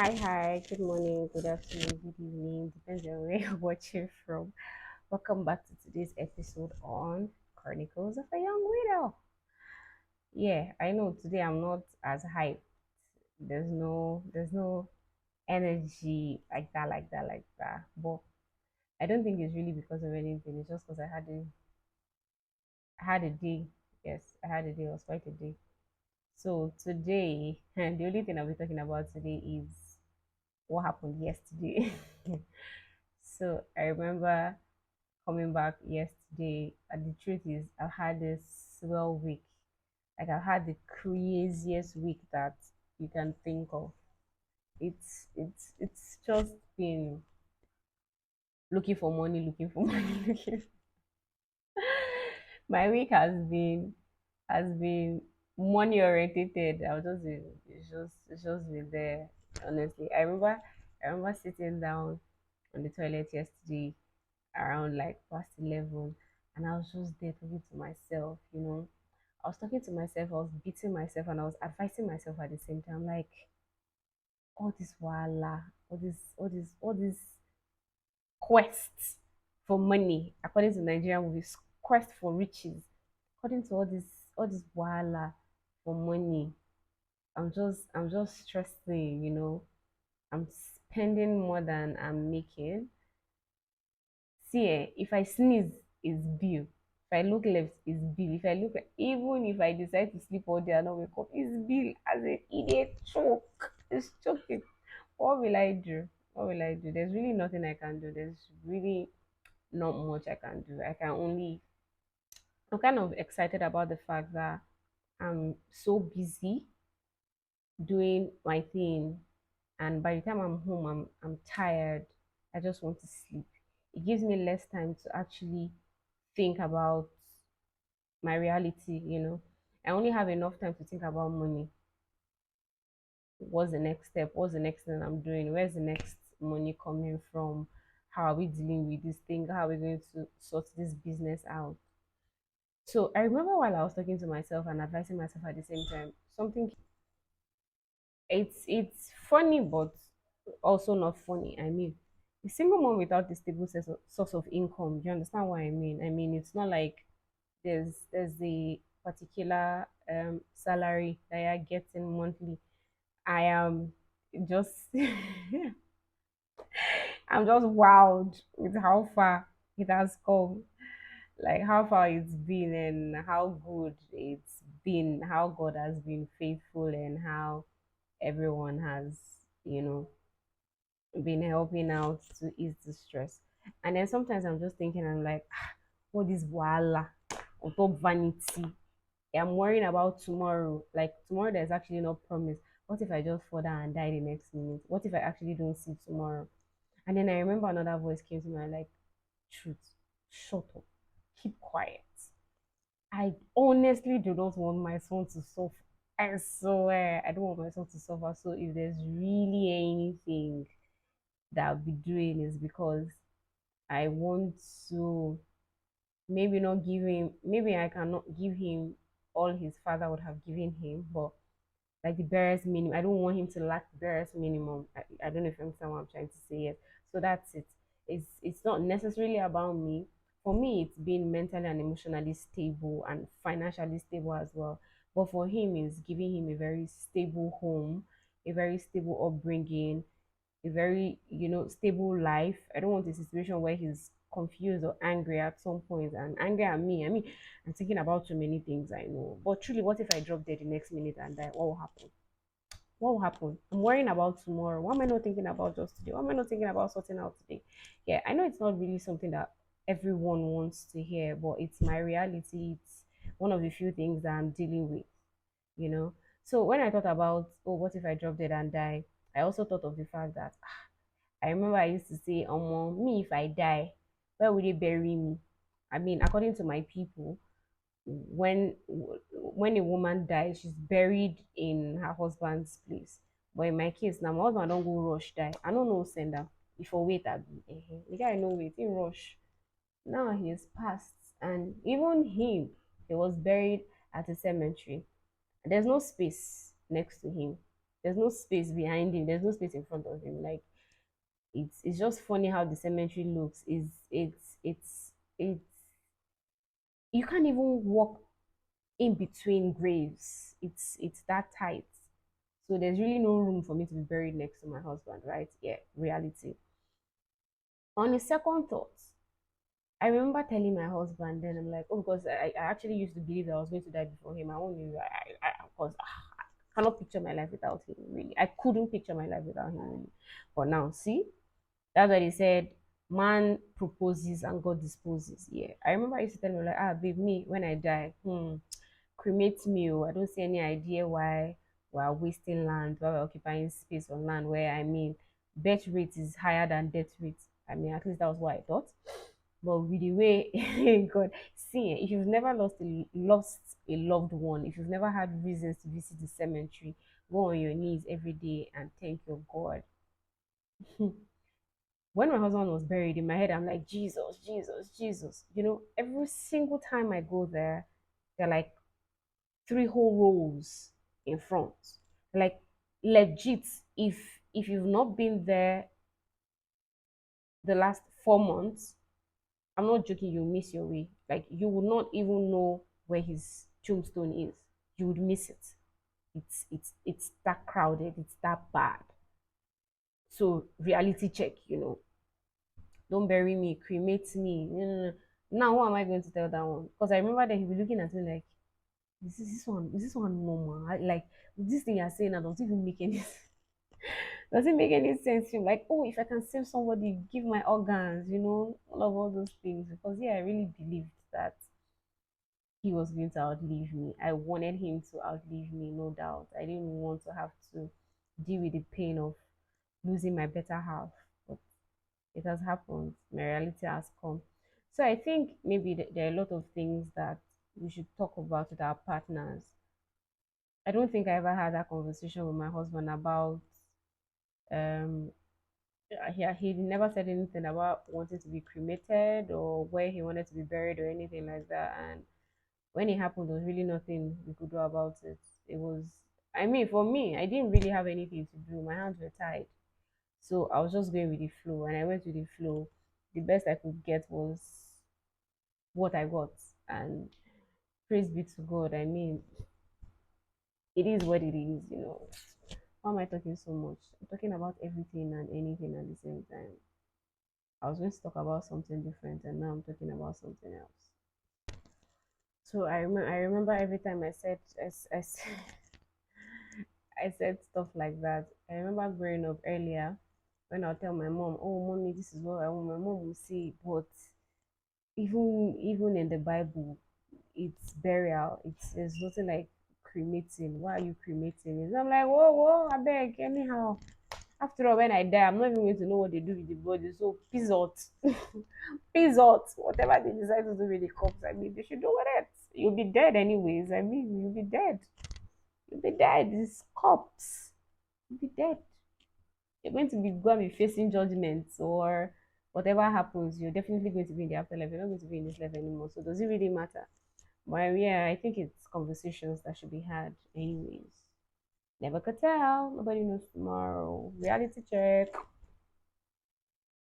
Hi, good morning, good afternoon, good evening, depends on where you're watching from. Welcome back to today's episode on Chronicles of a Young Widow. Yeah, I know today I'm not as hyped. There's no energy like that. But I don't think it's really because of anything. It's just because I had a day. Yes, I had a day. It was quite a day. So today, the only thing I'll be talking about today is what happened yesterday. So I remember coming back yesterday, and the truth is, I've had a swell week. Like I've had the craziest week that you can think of. It's just been looking for money, looking for money, looking. My week has been money orientated. It's just been there. Honestly, I remember sitting down on the toilet yesterday around like past 11, and I was just there talking to myself. I was talking to myself, I was beating myself, and I was advising myself at the same time, like all this wala, all this quest for money, according to Nigerian movies, quest for riches, according to all this wala for money. I'm just stressing, I'm spending more than I'm making. See, if I sneeze, it's bill. If I look left, it's bill. If I look, even if I decide to sleep all day and not wake up, it's bill. As an idiot, choke. It's choking. What will I do? What will I do? There's really nothing I can do. There's really not much I can do. I'm kind of excited about the fact that I'm so busy doing my thing, and by the time I'm home, I'm tired. I just want to sleep. It gives me less time to actually think about my reality. I only have enough time to think about money. What's the next step? What's the next thing I'm doing? Where's the next money coming from? How are we dealing with this thing? How are we going to sort this business out? So I remember while I was talking to myself and advising myself at the same time, something. It's funny, but also not funny. I mean, a single mom without a stable source of income. Do you understand what I mean? I mean, it's not like there's the particular salary that you're getting monthly. I am just I'm just wowed with how far it has come, like how far it's been and how good it's been, how God has been faithful, and how everyone has, you know, been helping out to ease the stress. And then sometimes I'm just thinking, I'm like, what is wala on top vanity? I'm worrying about tomorrow. Like tomorrow, there's actually no promise. What if I just fall down and die the next minute? What if I actually don't see tomorrow? And then I remember another voice came to me, like, truth, shut up, keep quiet. I honestly do not want my son to suffer. I swear, I don't want my son to suffer. So if there's really anything that I'll be doing is because I want to maybe not give him, maybe I cannot give him all his father would have given him, but like the barest minimum. I don't want him to lack the barest minimum. I don't know if you understand what I'm trying to say yet. So that's it. It's not necessarily about me. For me, it's being mentally and emotionally stable and financially stable as well. But for him, it's giving him a very stable home, a very stable upbringing, a very stable life. I don't want a situation where he's confused or angry at some point and angry at me. I mean, I'm thinking about too many things, I know. But truly, what if I drop dead the next minute and die? What will happen? What will happen? I'm worrying about tomorrow. What am I not thinking about just today? What am I not thinking about sorting out today? Yeah, I know it's not really something that everyone wants to hear, but it's my reality. It's one of the few things that I'm dealing with, you know. So when I thought about, oh, what if I drop dead and die? I also thought of the fact that I remember I used to say, me, if I die, where will they bury me? I mean, according to my people, when a woman dies, she's buried in her husband's place. But in my case, now my husband don't go rush die. I don't know send am. If I wait, I be the guy no wait, he rush. Now he is passed, and even him, he was buried at a cemetery. There's no space next to him. There's no space behind him. There's no space in front of him. Like it's just funny how the cemetery looks. Is it's you can't even walk in between graves. It's that tight. So there's really no room for me to be buried next to my husband, right? Yeah, reality. On a second thought, I remember telling my husband then, I'm like, oh, because I actually used to believe that I was going to die before him. I only, because I cannot picture my life without him, really. I couldn't picture my life without him, really. But now, see, that's why they said, man proposes and God disposes. Yeah. I remember I used to tell him, like, babe, me, when I die, cremate me. Oh. I don't see any idea why we're wasting land, why we're occupying space on land where, I mean, birth rate is higher than death rate. I mean, at least that was what I thought. But with the way God, see, if you've never lost a loved one, if you've never had reasons to visit the cemetery, go on your knees every day and thank your God. When my husband was buried, in my head, I'm like, Jesus, Jesus, Jesus. You know, every single time I go there, they're like three whole rows in front. Like legit, if you've not been there the last 4 months, I'm not joking, you miss your way. Like you would not even know where his tombstone is. You would miss it. It's that crowded, it's that bad. So reality check, don't bury me, cremate me. No, no, no. Now who am I going to tell that one? Because I remember that he'll be looking at me like, is this one normal? Like this thing you're saying, I don't even make any does it make any sense? You're like, oh, if I can save somebody, give my organs, all those things. Because yeah, I really believed that he was going to outlive me. I wanted him to outlive me, no doubt. I didn't want to have to deal with the pain of losing my better half. But it has happened. My reality has come. So I think maybe there are a lot of things that we should talk about with our partners. I don't think I ever had that conversation with my husband about um he never said anything about wanting to be cremated or where he wanted to be buried or anything like that. And when it happened, there was really nothing we could do about it. It was, I mean, for me, I didn't really have anything to do. My hands were tied. So I was just going with the flow. And I went with the flow. The best I could get was what I got. And praise be to God. I mean, it is what it is. Why am I talking so much? I'm talking about everything and anything at the same time. I was going to talk about something different, and now I'm talking about something else. So I remember every time I said stuff like that. I remember growing up earlier when I'll tell my mom, "Oh, mommy, this is what I want." My mom will say, "But even in the Bible, it's burial. There's nothing like cremating. Why are you cremating?" And I'm like, "Whoa, whoa, I beg, anyhow." After all, when I die, I'm not even going to know what they do with the body. So peace out, peace out. Whatever they decide to do with the corpse, I mean, they should do with it. You'll be dead anyways. I mean, you'll be dead. You'll be dead. It's corpse. You'll be dead. You're going to be going to be facing judgments or whatever happens. You're definitely going to be in the afterlife. You're not going to be in this life anymore. So does it really matter? But yeah, I think it's conversations that should be had anyways. Never could tell. Nobody knows tomorrow. Reality check.